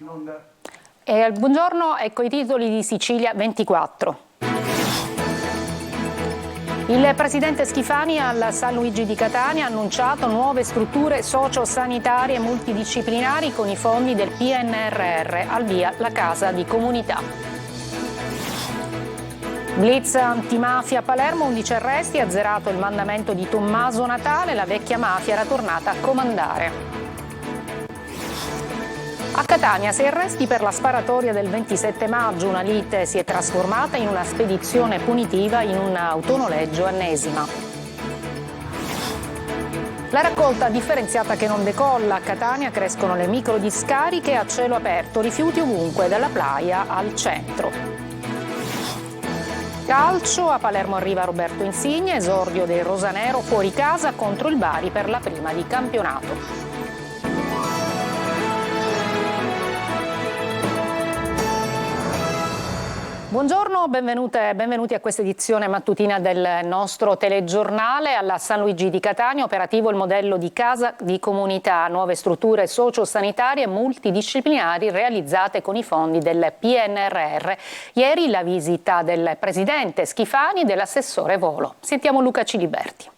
Buongiorno, ecco i titoli di Sicilia 24. Il presidente Schifani al San Luigi di Catania ha annunciato nuove strutture sociosanitarie multidisciplinari con i fondi del PNRR, al via la casa di comunità. Blitz antimafia a Palermo, 11 arresti, azzerato il mandamento di Tommaso Natale, la vecchia mafia era tornata a comandare. A Catania 6 arresti per la sparatoria del 27 maggio, una lite si è trasformata in una spedizione punitiva in un autonoleggio ennesima. La raccolta differenziata che non decolla, a Catania crescono le microdiscariche a cielo aperto, rifiuti ovunque, dalla playa al centro. Calcio, a Palermo arriva Roberto Insigne, esordio dei rosanero fuori casa contro il Bari per la prima di campionato. Buongiorno, benvenuti a questa edizione mattutina del nostro telegiornale. Alla San Luigi di Catania operativo il modello di casa di comunità, nuove strutture sociosanitarie multidisciplinari realizzate con i fondi del PNRR. Ieri la visita del presidente Schifani e dell'assessore Volo. Sentiamo Luca Ciliberti.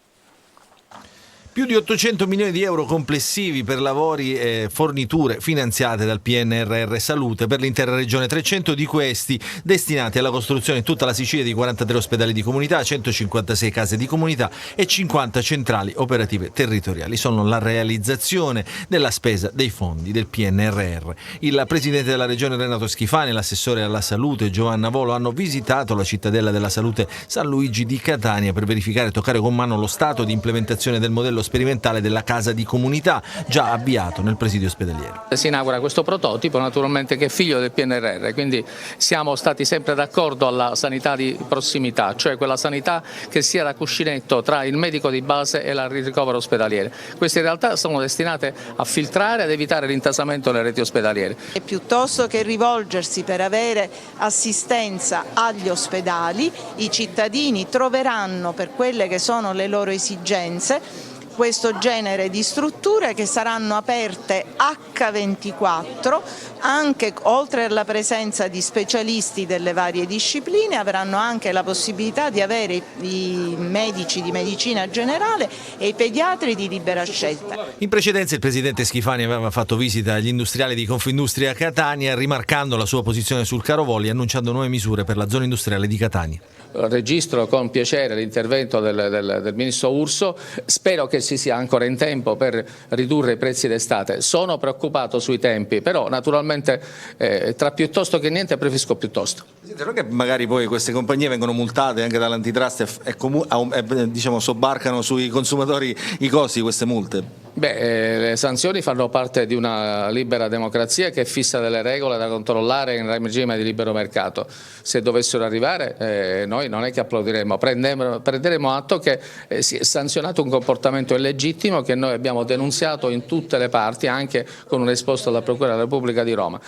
Più di 800 milioni di euro complessivi per lavori e forniture finanziate dal PNRR Salute per l'intera regione, 300 di questi destinati alla costruzione in tutta la Sicilia di 43 ospedali di comunità, 156 case di comunità e 50 centrali operative territoriali. Sono la realizzazione della spesa dei fondi del PNRR. Il presidente della regione Renato Schifani e l'assessore alla salute Giovanna Volo hanno visitato la cittadella della salute San Luigi di Catania per verificare e toccare con mano lo stato di implementazione del modello sperimentale della casa di comunità già avviato nel presidio ospedaliero. Si inaugura questo prototipo naturalmente che è figlio del PNRR, quindi siamo stati sempre d'accordo alla sanità di prossimità, cioè quella sanità che sia da cuscinetto tra il medico di base e il ricovero ospedaliere. Queste in realtà sono destinate a filtrare ed evitare l'intasamento nelle reti ospedaliere. E piuttosto che rivolgersi per avere assistenza agli ospedali, i cittadini troveranno per quelle che sono le loro esigenze questo genere di strutture che saranno aperte H24, anche oltre alla presenza di specialisti delle varie discipline, avranno anche la possibilità di avere i medici di medicina generale e i pediatri di libera scelta. In precedenza il presidente Schifani aveva fatto visita agli industriali di Confindustria Catania, rimarcando la sua posizione sul caro voli e annunciando nuove misure per la zona industriale di Catania. Registro con piacere l'intervento del ministro Urso, spero che si sia ancora in tempo per ridurre i prezzi d'estate. Sono preoccupato sui tempi, però naturalmente tra piuttosto che niente preferisco piuttosto. Non è che magari poi queste compagnie vengono multate anche dall'antitrust e diciamo sobbarcano sui consumatori i costi di queste multe? Le sanzioni fanno parte di una libera democrazia che fissa delle regole da controllare in regime di libero mercato. Se dovessero arrivare noi non è che applaudiremo, prenderemo atto che si è sanzionato un comportamento illegittimo che noi abbiamo denunziato in tutte le parti, anche con un esposto alla Procura della Repubblica di Roma.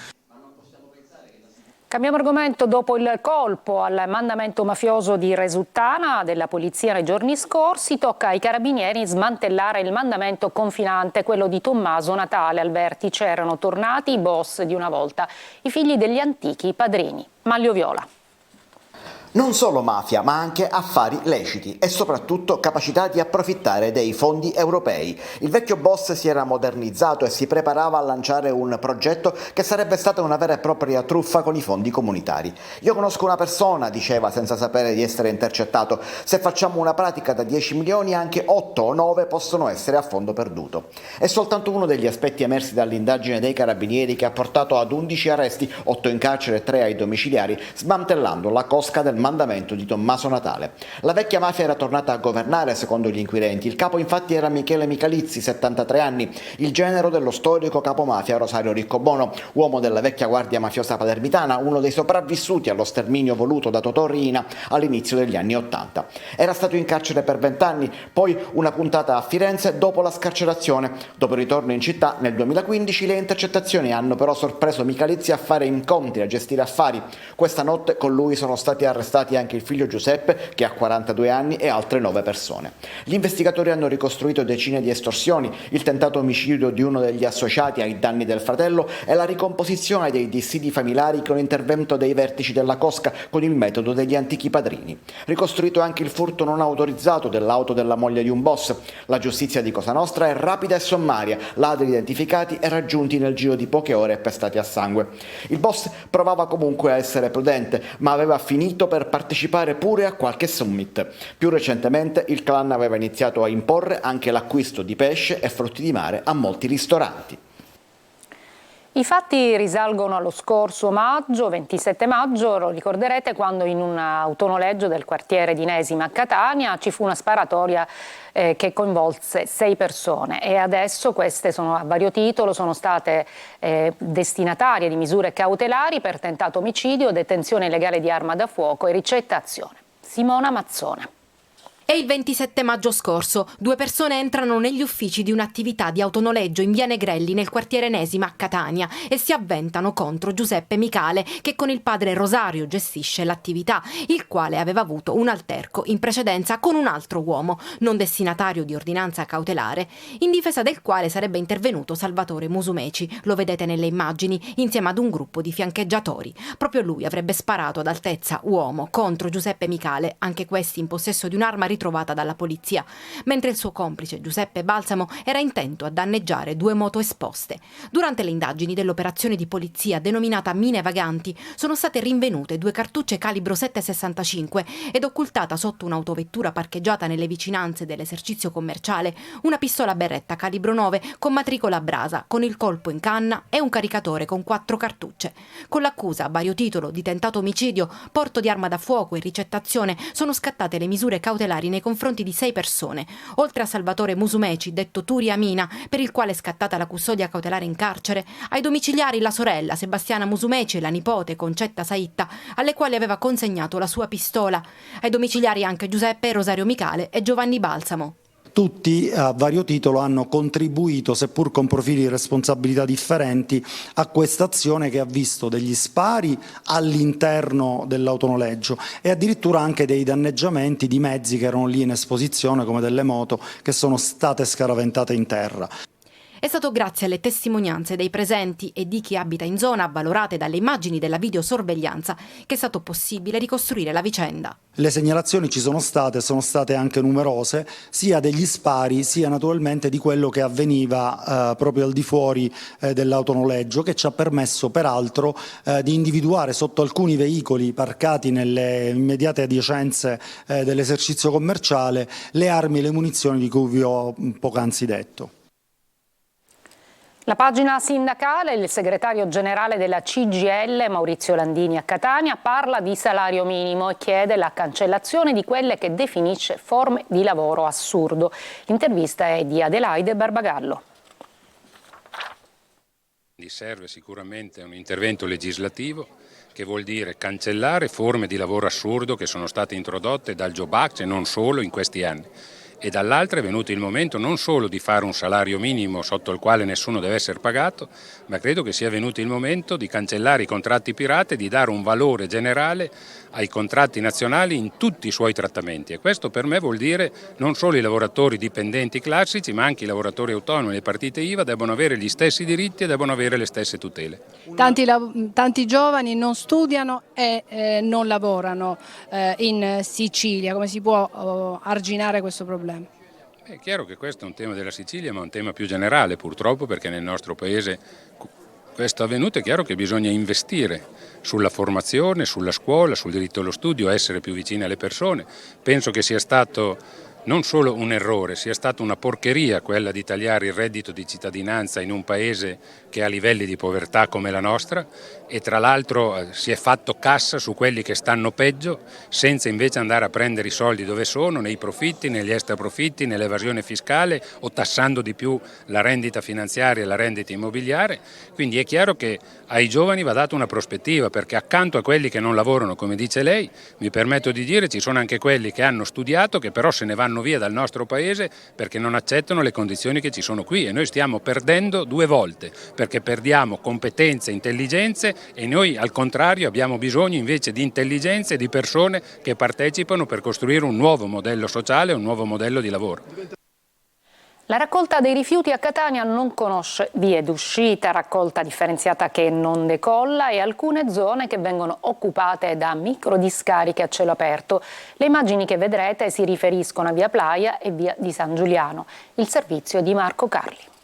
Cambiamo argomento. Dopo il colpo al mandamento mafioso di Resuttana della polizia nei giorni scorsi, tocca ai carabinieri smantellare il mandamento confinante, quello di Tommaso Natale. Al vertice erano tornati i boss di una volta, i figli degli antichi padrini. Maglio viola. Non solo mafia, ma anche affari leciti e soprattutto capacità di approfittare dei fondi europei. Il vecchio boss si era modernizzato e si preparava a lanciare un progetto che sarebbe stata una vera e propria truffa con i fondi comunitari. Io conosco una persona, diceva senza sapere di essere intercettato, se facciamo una pratica da 10 milioni anche 8 o 9 possono essere a fondo perduto. È soltanto uno degli aspetti emersi dall'indagine dei carabinieri che ha portato ad 11 arresti, 8 in carcere e 3 ai domiciliari, smantellando la cosca del mandamento di Tommaso Natale. La vecchia mafia era tornata a governare secondo gli inquirenti. Il capo infatti era Michele Michalizzi, 73 anni, il genero dello storico capomafia Rosario Riccobono, uomo della vecchia guardia mafiosa palermitana, uno dei sopravvissuti allo sterminio voluto da Totò Riina all'inizio degli anni '80. Era stato in carcere per 20 anni, poi una puntata a Firenze dopo la scarcerazione. Dopo il ritorno in città nel 2015 le intercettazioni hanno però sorpreso Michalizzi a fare incontri, a gestire affari. Questa notte con lui sono stati arrestati arrestati anche il figlio Giuseppe, che ha 42 anni, e altre 9 persone. Gli investigatori hanno ricostruito decine di estorsioni, il tentato omicidio di uno degli associati ai danni del fratello e la ricomposizione dei dissidi familiari con l'intervento dei vertici della cosca con il metodo degli antichi padrini. Ricostruito anche il furto non autorizzato dell'auto della moglie di un boss. La giustizia di Cosa Nostra è rapida e sommaria, ladri identificati e raggiunti nel giro di poche ore e pestati a sangue. Il boss provava comunque a essere prudente, ma aveva finito per partecipare pure a qualche summit. Più recentemente il clan aveva iniziato a imporre anche l'acquisto di pesce e frutti di mare a molti ristoranti. I fatti risalgono allo scorso maggio, 27 maggio, lo ricorderete, quando in un autonoleggio del quartiere di Nesima a Catania ci fu una sparatoria che coinvolse 6 persone e adesso queste sono a vario titolo, sono state destinatarie di misure cautelari per tentato omicidio, detenzione illegale di arma da fuoco e ricettazione. Simona Mazzone. È il 27 maggio scorso. 2 persone entrano negli uffici di un'attività di autonoleggio in via Negrelli nel quartiere Nesima a Catania e si avventano contro Giuseppe Micale, che con il padre Rosario gestisce l'attività, il quale aveva avuto un alterco in precedenza con un altro uomo, non destinatario di ordinanza cautelare, in difesa del quale sarebbe intervenuto Salvatore Musumeci, lo vedete nelle immagini, insieme ad un gruppo di fiancheggiatori. Proprio lui avrebbe sparato ad altezza uomo contro Giuseppe Micale, anche questi in possesso di un'arma ritrovata dalla polizia, mentre il suo complice Giuseppe Balsamo era intento a danneggiare 2 moto esposte. Durante le indagini dell'operazione di polizia denominata Mine Vaganti sono state rinvenute 2 cartucce calibro 7,65 ed occultata sotto un'autovettura parcheggiata nelle vicinanze dell'esercizio commerciale una pistola berretta calibro 9 con matricola a brasa, con il colpo in canna e un caricatore con 4 cartucce. Con l'accusa a vario titolo di tentato omicidio, porto di arma da fuoco e ricettazione sono scattate le misure cautelari nei confronti di 6 persone, oltre a Salvatore Musumeci, detto Turi Amina, per il quale è scattata la custodia cautelare in carcere, ai domiciliari la sorella Sebastiana Musumeci e la nipote Concetta Saitta, alle quali aveva consegnato la sua pistola, ai domiciliari anche Giuseppe Rosario Micale e Giovanni Balsamo. Tutti a vario titolo hanno contribuito, seppur con profili di responsabilità differenti, a questa azione che ha visto degli spari all'interno dell'autonoleggio e addirittura anche dei danneggiamenti di mezzi che erano lì in esposizione, come delle moto, che sono state scaraventate in terra. È stato grazie alle testimonianze dei presenti e di chi abita in zona, avvalorate dalle immagini della videosorveglianza, che è stato possibile ricostruire la vicenda. Le segnalazioni ci sono state anche numerose, sia degli spari sia naturalmente di quello che avveniva proprio al di fuori dell'autonoleggio, che ci ha permesso peraltro di individuare sotto alcuni veicoli parcati nelle immediate adiacenze dell'esercizio commerciale le armi e le munizioni di cui vi ho poc'anzi detto. La pagina sindacale, il segretario generale della CGIL, Maurizio Landini a Catania, parla di salario minimo e chiede la cancellazione di quelle che definisce forme di lavoro assurdo. L'intervista è di Adelaide Barbagallo. Serve sicuramente un intervento legislativo che vuol dire cancellare forme di lavoro assurdo che sono state introdotte dal Job Act e non solo in questi anni. E dall'altra è venuto il momento non solo di fare un salario minimo sotto il quale nessuno deve essere pagato, ma credo che sia venuto il momento di cancellare i contratti pirata e di dare un valore generale ai contratti nazionali in tutti i suoi trattamenti. E questo per me vuol dire non solo i lavoratori dipendenti classici, ma anche i lavoratori autonomi e le partite IVA devono avere gli stessi diritti e devono avere le stesse tutele. Tanti giovani non studiano e non lavorano in Sicilia. Come si può arginare questo problema? È chiaro che questo è un tema della Sicilia, ma un tema più generale purtroppo, perché nel nostro paese questo è avvenuto. È chiaro che bisogna investire sulla formazione, sulla scuola, sul diritto allo studio, essere più vicini alle persone. Penso che sia stato non solo un errore, sia stata una porcheria quella di tagliare il reddito di cittadinanza in un paese che ha livelli di povertà come la nostra, e tra l'altro si è fatto cassa su quelli che stanno peggio, senza invece andare a prendere i soldi dove sono, nei profitti, negli extraprofitti, nell'evasione fiscale o tassando di più la rendita finanziaria e la rendita immobiliare. Quindi è chiaro che ai giovani va data una prospettiva, perché accanto a quelli che non lavorano, come dice lei, mi permetto di dire, ci sono anche quelli che hanno studiato, che però se ne vanno vanno via dal nostro paese perché non accettano le condizioni che ci sono qui, e noi stiamo perdendo 2 volte, perché perdiamo competenze, intelligenze, e noi al contrario abbiamo bisogno invece di intelligenze e di persone che partecipano per costruire un nuovo modello sociale, un nuovo modello di lavoro. La raccolta dei rifiuti a Catania non conosce vie d'uscita, raccolta differenziata che non decolla e alcune zone che vengono occupate da microdiscariche a cielo aperto. Le immagini che vedrete si riferiscono a via Playa e via di San Giuliano. Il servizio è di Marco Carli.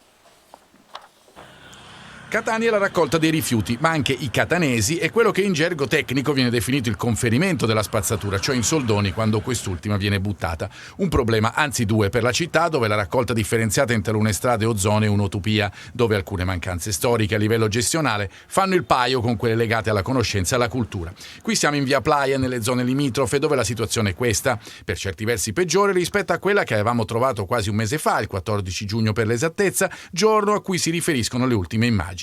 Catania è la raccolta dei rifiuti, ma anche i catanesi è quello che in gergo tecnico viene definito il conferimento della spazzatura, cioè in soldoni quando quest'ultima viene buttata. Un problema, anzi 2, per la città, dove la raccolta differenziata in talune strade o zone è un'utopia, dove alcune mancanze storiche a livello gestionale fanno il paio con quelle legate alla conoscenza e alla cultura. Qui siamo in via Playa, nelle zone limitrofe, dove la situazione è questa, per certi versi peggiore rispetto a quella che avevamo trovato quasi un mese fa, il 14 giugno per l'esattezza, giorno a cui si riferiscono le ultime immagini.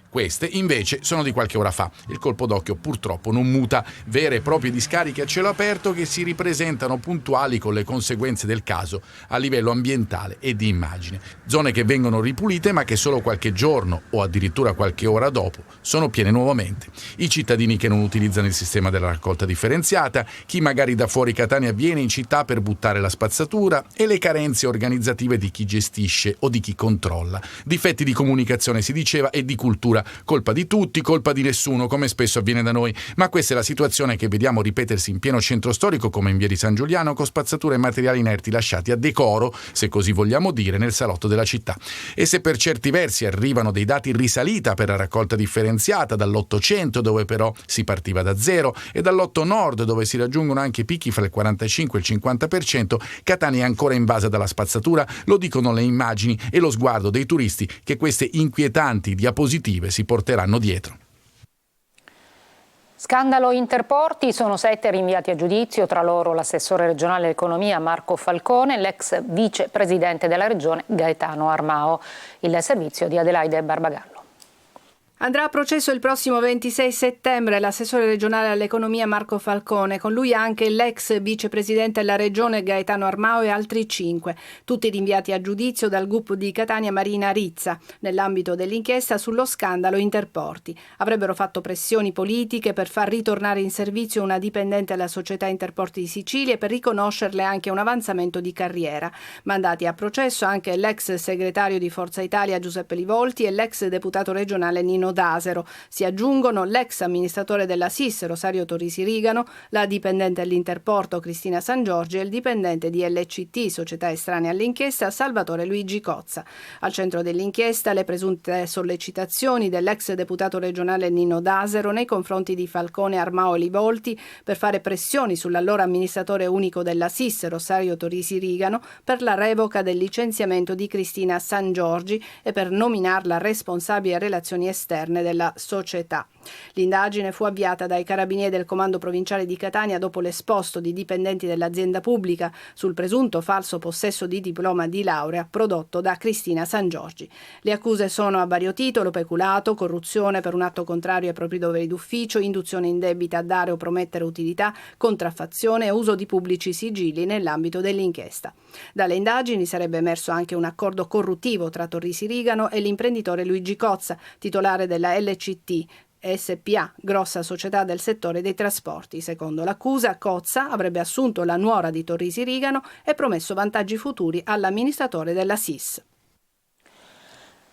Queste invece sono di qualche ora fa. Il colpo d'occhio purtroppo non muta, vere e proprie discariche a cielo aperto che si ripresentano puntuali con le conseguenze del caso a livello ambientale e di immagine. Zone che vengono ripulite ma che solo qualche giorno o addirittura qualche ora dopo sono piene nuovamente. I cittadini che non utilizzano il sistema della raccolta differenziata, chi magari da fuori Catania viene in città per buttare la spazzatura e le carenze organizzative di chi gestisce o di chi controlla. Difetti di comunicazione si diceva e di cultura. Colpa di tutti, colpa di nessuno, come spesso avviene da noi, ma questa è la situazione che vediamo ripetersi in pieno centro storico come in via di San Giuliano, con spazzatura e materiali inerti lasciati a decoro, se così vogliamo dire, nel salotto della città. E se per certi versi arrivano dei dati in risalita per la raccolta differenziata dall'800, dove però si partiva da zero, e dall'8 nord, dove si raggiungono anche picchi fra il 45 e il 50%, Catania è ancora invasa dalla spazzatura, lo dicono le immagini e lo sguardo dei turisti che queste inquietanti diapositive si porteranno dietro. Scandalo Interporti, sono 7 rinviati a giudizio, tra loro l'assessore regionale all'economia Marco Falcone e l'ex vicepresidente della regione Gaetano Armao. Il servizio di Adelaide Barbagallo. Andrà a processo il prossimo 26 settembre l'assessore regionale all'economia Marco Falcone, con lui anche l'ex vicepresidente della regione Gaetano Armao e altri 5, tutti rinviati a giudizio dal GUP di Catania Marina Rizza, nell'ambito dell'inchiesta sullo scandalo Interporti. Avrebbero fatto pressioni politiche per far ritornare in servizio una dipendente della società Interporti di Sicilia e per riconoscerle anche un avanzamento di carriera. Mandati a processo anche l'ex segretario di Forza Italia Giuseppe Livolti e l'ex deputato regionale Nino Dasero. Si aggiungono l'ex amministratore della SIS Rosario Torrisi Rigano, la dipendente dell'Interporto Cristina San Giorgi e il dipendente di LCT, società estranea all'inchiesta, Salvatore Luigi Cozza. Al centro dell'inchiesta le presunte sollecitazioni dell'ex deputato regionale Nino Dasero nei confronti di Falcone, Armao e Livolti per fare pressioni sull'allora amministratore unico della SIS Rosario Torrisi Rigano per la revoca del licenziamento di Cristina San Giorgi e per nominarla responsabile relazioni esterne della società. L'indagine fu avviata dai carabinieri del comando provinciale di Catania dopo l'esposto di dipendenti dell'azienda pubblica sul presunto falso possesso di diploma di laurea prodotto da Cristina San Giorgi. Le accuse sono a vario titolo: peculato, corruzione per un atto contrario ai propri doveri d'ufficio, induzione indebita a dare o promettere utilità, contraffazione e uso di pubblici sigilli nell'ambito dell'inchiesta. Dalle indagini sarebbe emerso anche un accordo corruttivo tra Torrisi Rigano e l'imprenditore Luigi Cozza, titolare della LCT SPA, grossa società del settore dei trasporti. Secondo l'accusa, Cozza avrebbe assunto la nuora di Torrisi Rigano e promesso vantaggi futuri all'amministratore della SIS.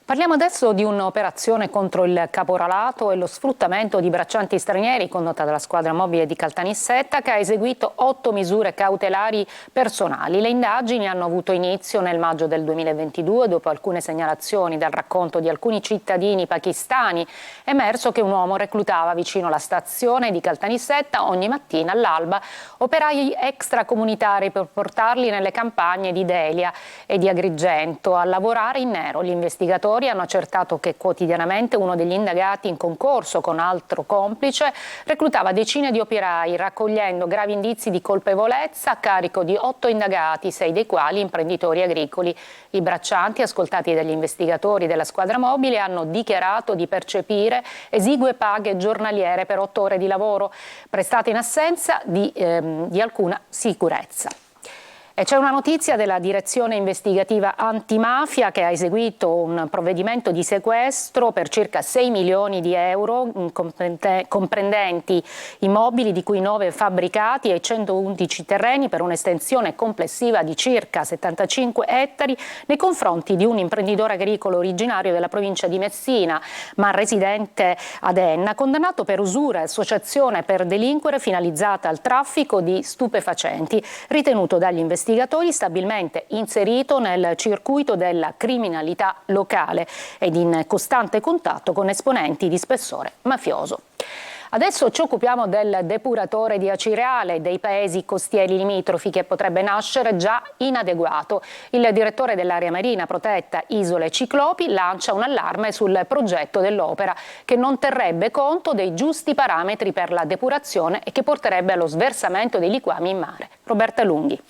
Parliamo adesso di un'operazione contro il caporalato e lo sfruttamento di braccianti stranieri condotta dalla squadra mobile di Caltanissetta, che ha eseguito 8 misure cautelari personali. Le indagini hanno avuto inizio nel maggio del 2022 dopo alcune segnalazioni dal racconto di alcuni cittadini pakistani. È emerso che un uomo reclutava vicino alla stazione di Caltanissetta ogni mattina all'alba operai extracomunitari per portarli nelle campagne di Delia e di Agrigento a lavorare in nero. Gli investigatori hanno accertato che quotidianamente uno degli indagati in concorso con altro complice reclutava decine di operai, raccogliendo gravi indizi di colpevolezza a carico di 8 indagati, 6 dei quali imprenditori agricoli. I braccianti, ascoltati dagli investigatori della squadra mobile, hanno dichiarato di percepire esigue paghe giornaliere per 8 ore di lavoro, prestate in assenza di alcuna sicurezza. E c'è una notizia della direzione investigativa antimafia che ha eseguito un provvedimento di sequestro per circa 6 milioni di euro, comprendenti immobili di cui 9 fabbricati e 111 terreni per un'estensione complessiva di circa 75 ettari nei confronti di un imprenditore agricolo originario della provincia di Messina, ma residente ad Enna, condannato per usura e associazione per delinquere finalizzata al traffico di stupefacenti, ritenuto dagli investigatori stabilmente inserito nel circuito della criminalità locale ed in costante contatto con esponenti di spessore mafioso. Adesso ci occupiamo del depuratore di Acireale e dei paesi costieri limitrofi che potrebbe nascere già inadeguato. Il direttore dell'area marina protetta Isole Ciclopi lancia un allarme sul progetto dell'opera che non terrebbe conto dei giusti parametri per la depurazione e che porterebbe allo sversamento dei liquami in mare. Roberta Lunghi.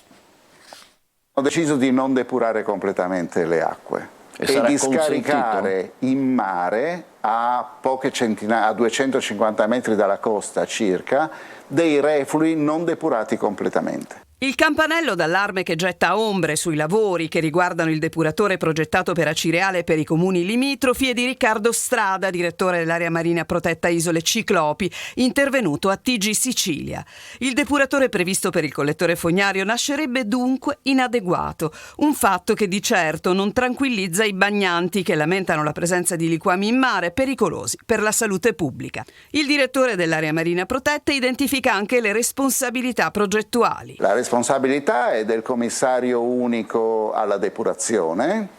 Ho deciso di non depurare completamente le acque e di scaricare in mare a poche centinaia, a 250 metri dalla costa circa, dei reflui non depurati completamente. Il campanello d'allarme che getta ombre sui lavori che riguardano il depuratore progettato per Acireale e per i comuni limitrofi è di Riccardo Strada, direttore dell'area marina protetta Isole Ciclopi, intervenuto a TG Sicilia. Il depuratore previsto per il collettore fognario nascerebbe dunque inadeguato, un fatto che di certo non tranquillizza i bagnanti che lamentano la presenza di liquami in mare pericolosi per la salute pubblica. Il direttore dell'area marina protetta identifica anche le responsabilità progettuali. La responsabilità è del commissario unico alla depurazione,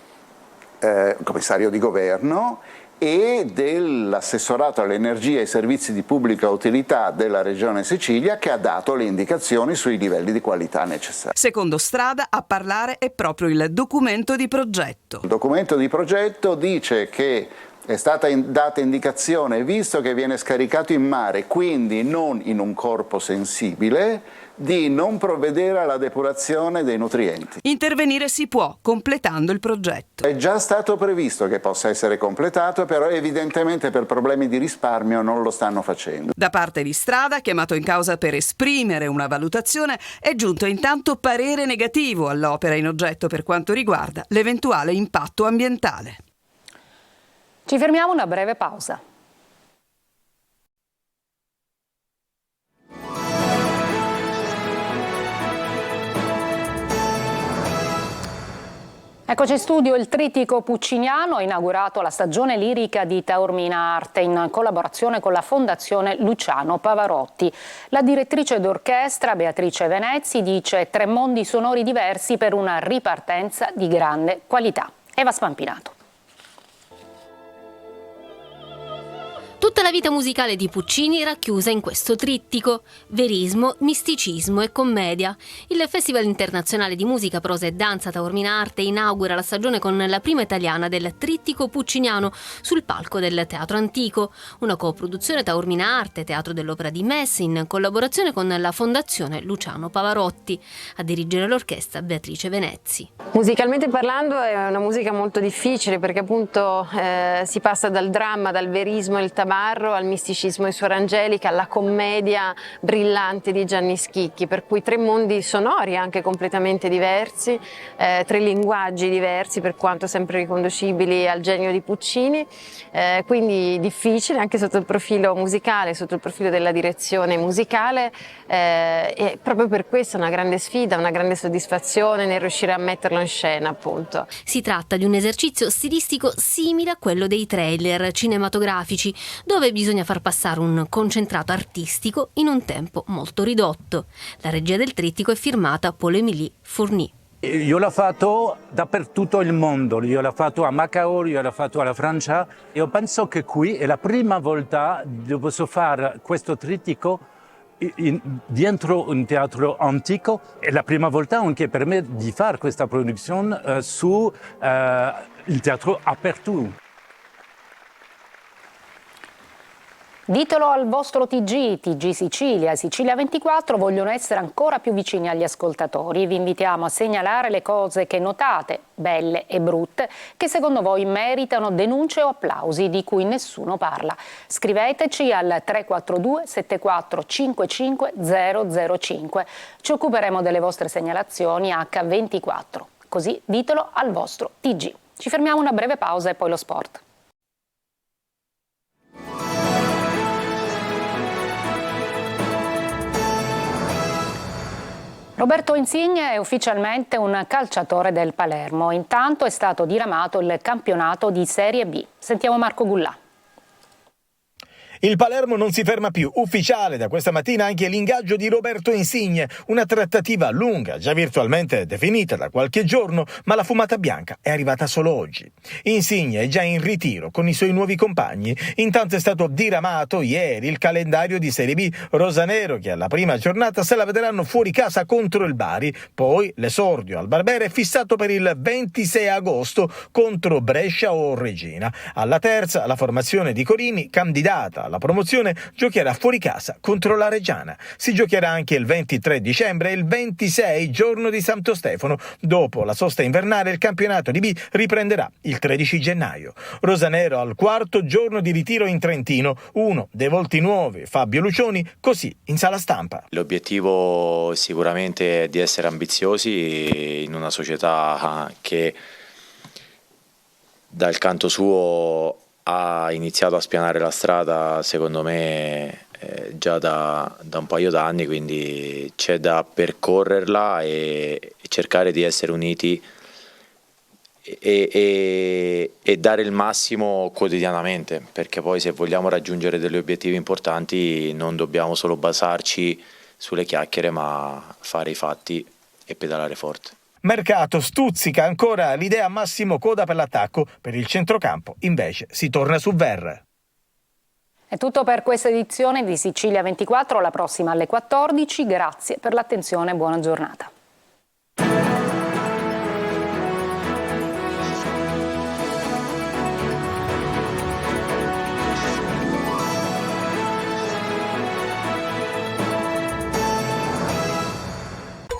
commissario di governo, e dell'assessorato all'energia e ai servizi di pubblica utilità della Regione Sicilia, che ha dato le indicazioni sui livelli di qualità necessari. Secondo Strada, a parlare è proprio il documento di progetto. Il documento di progetto dice che è stata data indicazione, visto che viene scaricato in mare, quindi non in un corpo sensibile, di non provvedere alla depurazione dei nutrienti. Intervenire si può, completando il progetto. È già stato previsto che possa essere completato, però evidentemente per problemi di risparmio non lo stanno facendo. Da parte di Strada, chiamato in causa per esprimere una valutazione, è giunto intanto parere negativo all'opera in oggetto per quanto riguarda l'eventuale impatto ambientale. Ci fermiamo, una breve pausa. Eccoci in studio, il Trittico Pucciniano ha inaugurato la stagione lirica di Taormina Arte in collaborazione con la Fondazione Luciano Pavarotti. La direttrice d'orchestra Beatrice Venezzi dice 3 mondi sonori diversi per una ripartenza di grande qualità. Eva Spampinato. Tutta la vita musicale di Puccini racchiusa in questo trittico: verismo, misticismo e commedia. Il Festival Internazionale di Musica, Prosa e Danza Taormina Arte inaugura la stagione con la prima italiana del Trittico Pucciniano sul palco del Teatro Antico, una coproduzione Taormina Arte, Teatro dell'Opera di Messi, in collaborazione con la Fondazione Luciano Pavarotti. A dirigere l'orchestra Beatrice Venezzi. Musicalmente parlando è una musica molto difficile, perché appunto si passa dal dramma, dal verismo e il tabarro al misticismo di Suor Angelica, alla commedia brillante di Gianni Schicchi, per cui 3 mondi sonori anche completamente diversi, 3 linguaggi diversi per quanto sempre riconducibili al genio di Puccini, quindi difficile anche sotto il profilo musicale, sotto il profilo della direzione musicale, e proprio per questo è una grande sfida, una grande soddisfazione nel riuscire a metterlo in scena, appunto. Si tratta di un esercizio stilistico simile a quello dei trailer cinematografici, dove bisogna far passare un concentrato artistico in un tempo molto ridotto. La regia del trittico è firmata Paul-Émilie Fourny. Io l'ho fatto dappertutto il mondo, io l'ho fatto a Macao, io l'ho fatto alla Francia. Io penso che qui è la prima volta che posso fare questo trittico dentro un teatro antico. È la prima volta anche per me di fare questa produzione su il teatro aperto. Ditelo al vostro TG Sicilia e Sicilia 24 vogliono essere ancora più vicini agli ascoltatori. Vi invitiamo a segnalare le cose che notate, belle e brutte, che secondo voi meritano denunce o applausi di cui nessuno parla. Scriveteci al 342 74 55 005. Ci occuperemo delle vostre segnalazioni H24. Così ditelo al vostro TG. Ci fermiamo una breve pausa e poi lo sport. Roberto Insigne è ufficialmente un calciatore del Palermo. Intanto è stato diramato il campionato di Serie B. Sentiamo Marco Gullà. Il Palermo non si ferma più, ufficiale da questa mattina anche l'ingaggio di Roberto Insigne, una trattativa lunga, già virtualmente definita da qualche giorno, ma la fumata bianca è arrivata solo oggi. Insigne è già in ritiro con i suoi nuovi compagni, intanto è stato diramato ieri il calendario di Serie B, rosanero che alla prima giornata se la vedranno fuori casa contro il Bari, poi l'esordio al Barbera è fissato per il 26 agosto contro Brescia o Reggina. Alla terza la formazione di Corini, candidata alla promozione, giocherà fuori casa contro la Reggiana. Si giocherà anche il 23 dicembre e il 26, giorno di Santo Stefano. Dopo la sosta invernale il campionato di B riprenderà il 13 gennaio. Rosanero al quarto giorno di ritiro in Trentino, uno dei volti nuovi, Fabio Lucioni, così in sala stampa. L'obiettivo sicuramente è di essere ambiziosi in una società che dal canto suo ha iniziato a spianare la strada, secondo me, già da un paio d'anni, quindi c'è da percorrerla e cercare di essere uniti e dare il massimo quotidianamente, perché poi se vogliamo raggiungere degli obiettivi importanti non dobbiamo solo basarci sulle chiacchiere, ma fare i fatti e pedalare forte. Mercato stuzzica ancora l'idea Massimo Coda per l'attacco, per il centrocampo invece si torna su Verre. È tutto per questa edizione di Sicilia 24, la prossima alle 14. Grazie per l'attenzione e buona giornata.